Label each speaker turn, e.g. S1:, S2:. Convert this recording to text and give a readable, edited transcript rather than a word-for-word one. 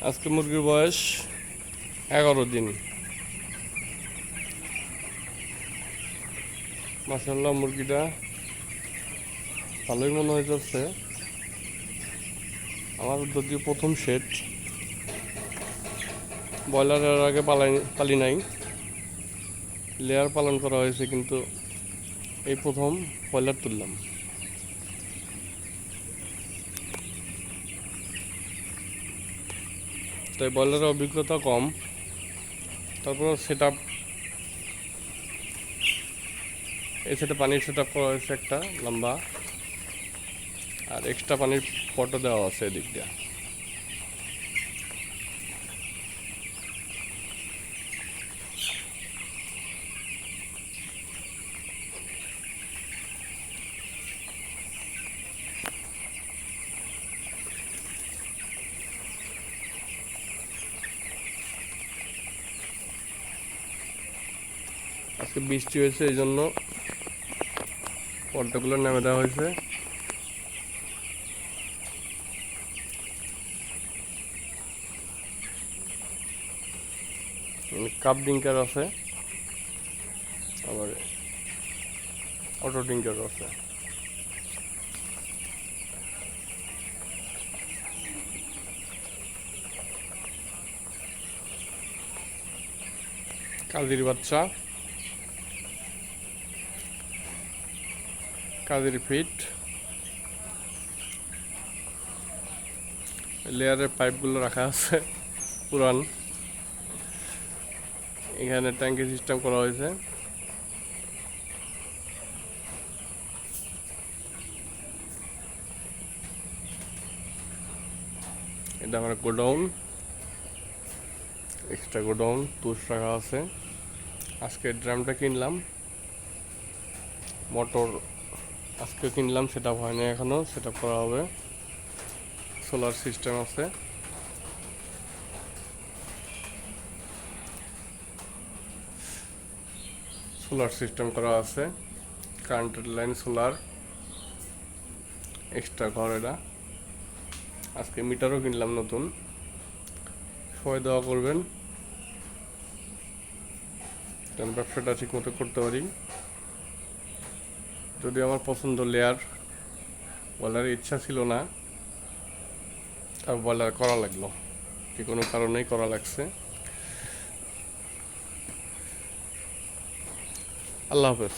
S1: আজকে মুরগির বয়স 11 দিন। মাশাআল্লাহ মুরগিটা ভালোই মনে হইতেছে। আমার যদিও প্রথম সেট, ব্রয়লারের আগে পালি নাই, লেয়ার পালন করা হয়েছে, কিন্তু এই প্রথম ব্রয়লার তুললাম। তাই ব্রয়লারের অভিজ্ঞতা কম, তারপর সেট আপ, এই সেটে পানির সেট আপ করা হয়েছে একটা লম্বা, আর এক্সট্রা পানির পটও দেওয়া আছে এদিক দিয়ে। আজকে বৃষ্টি হয়েছে, এই জন্য পর্দাগুলো নেমে দেওয়া হয়েছে। কাপ ডিঙ্কার আছে, আবার অটো ডিঙ্কার আছে। কাজির বাচ্চা, কাজির ফিট, লেয়ারের পাইপগুলো রাখা আছে পুরান। এখানে ট্যাঙ্কি সিস্টেম করা হয়েছে। এটা আমার গোডাউন, এক্সট্রা গোডাউন তুষ রাখা আছে। আজকে ড্রামটা কিনলাম, মোটর আজকে কিনলাম, সেটা হয়নি এখনো, সেটা করা হবে। সোলার সিস্টেম আছে, সোলার সিস্টেম করা আছে, কারেন্টের লাইন, সোলার, এক্সট্রা ঘর। এটা আজকে মিটারও কিনলাম নতুন। সবাই দোয়া করবেন যেন ব্যবসাটা ঠিক মতো করতে পারি। যদি আমার পছন্দ লেয়ার, বলার ইচ্ছা ছিল না, তার বলার করা লাগলো, যে কোনো কারণেই করা লাগছে। আল্লাহ হাফেজ।